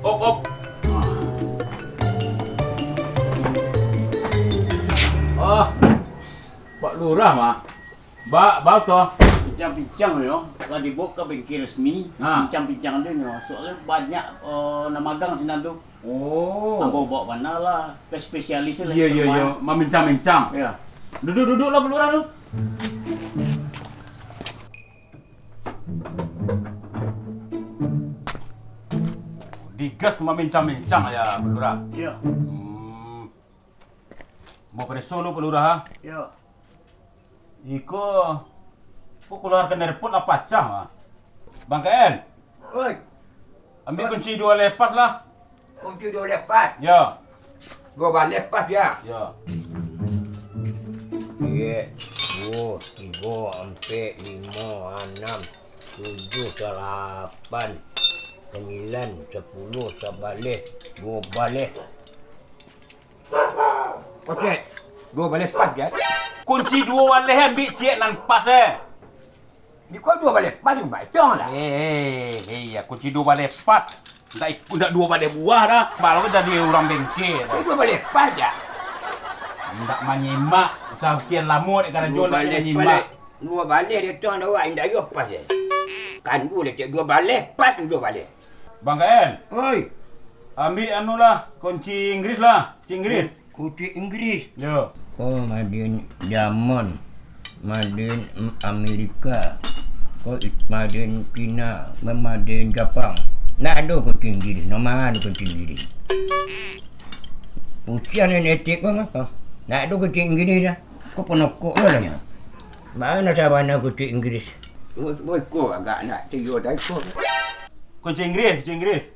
Op, op. Oh, Pak Lurah mah. Bau toh. Bincang-bincang yo, lah dibawa ke bengkel resmi. Ah. Bincang-bincang dia yo, soalnya banyak na magang sini tuh. Oh. Abang bawa mana lah, ke spesialis lah. Iya. Memincang-mincang. Ya. Duduk lah Pak Lurah lu. Digas memincang-mincang ya Pak Lurah. Ya. Mau preso lu Pak Lurah ha? Ya. Iko kok keluarkan dari pot apa cah mah? Bang KN, Oi, ambil kunci 2 lepas lah. kunci 2 lepas. Ya. 2 lepas ya. Ya. 1, 2, 3, 4, 5, 6, 7, 8, 9, 10, sebalik, 2 balik. Okey, 2 balik pas ya. Kunci 2 waleh ambil cik nan pas Ni kau 2 balik pas juga hitung lah. Iya, kunci 2 waleh pas. Ndak 2 waleh buah dah. Baru jadi orang bengkel. Ni 2 balik pas ya. Ndak menyimak. Sekian lama dek kerja nak menyimak. 2 balik dia tuan awak indah yo pas ya. Kan boleh cek 2 balik pas 2 balik. Bang KN, Oi, ambil anu lah, kunci Inggris lah. Kunci Inggris. kunci Inggris. Yo. Kau Madin Jerman, Madin Amerika, kau Madin China, Madin Jepang. Nak ada kunci Inggris, nama ada kunci Inggris. Usia nenek kau nak kau? Nak ada kunci Inggris dah. Kau penokok lah ni. Mana sabana kunci Inggris? Boy kau agak nak tiga dah kau. Kunci Inggris.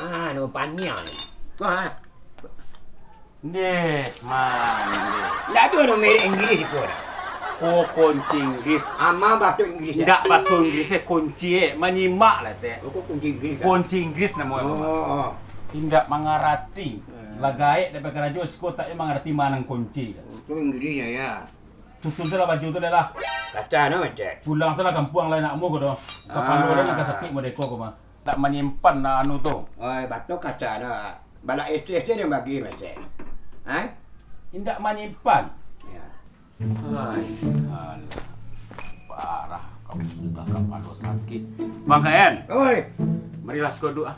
Mana panjang ni? Kau ha? Deh, mana Nak ada nama Inggris kau dah. Oh, kunci Inggris. Ama bahasa Inggris. Tidak bahasa Inggrisnya kunci menyimak lah teh. Kau kunci Inggris. Kunci Inggris namanya. Oh. Tidak mengarati. Lagai daripada kerja sekolah tak mengarti mana kunci. Itu Inggrisnya ya. Susun tu lah baju tu dah lah. Kata nama cek. Pulang salah kampung lain nak mu ko doh. Kapal orang nak sakit mereka ko mah. Tak menyimpan na anu tu. Oi, batok kata dah. Bala STS dia bagi macam. Ha? Tidak menyimpan. Ya. Hai. Alah. Parah. Kau sudah kapal lo sakit. Bang KN, Oi. marilah sekolah doa.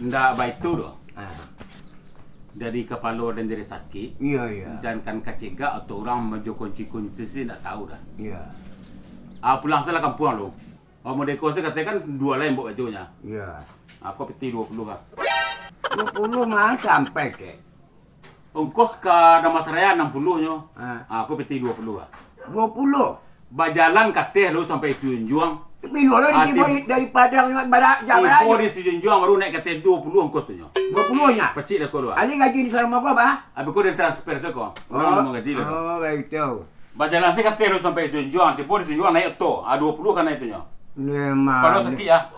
Ndak baik tu doh. Ah. Dari kepala dan dari sakit. Iya, iya. Jangan kacegak atau orang mejo kunci-kunci sih tak tahu dah. Iya. Pulang salah kampung lo. Mau deko saya katakan 2 lain buat bajunya. Iya. Aku peti 20 lah. 20 mah sampai ke. Ongkos ke Damasraya 60 nyo. Ah. Aku peti 20 lah. 20. Bajalan kateh lo sampai Sujunjuang. Bilo lah dari Padang barat jam Ibu aja. di Sujunjuang baru naik kateh 20 ongkos tu nyo. 20 nya. Pecik dah kau lu. Ali gaji di Sarawak apa? Abi kau dan transfer saya kau. Orang mau gaji lah. Oh, baik tu. Bajalan saya kateh lo sampai Sujunjuang. Cepo di Sujunjuang naik to. 20 kan naik tu nyo. Memang. Kalau sakit ya.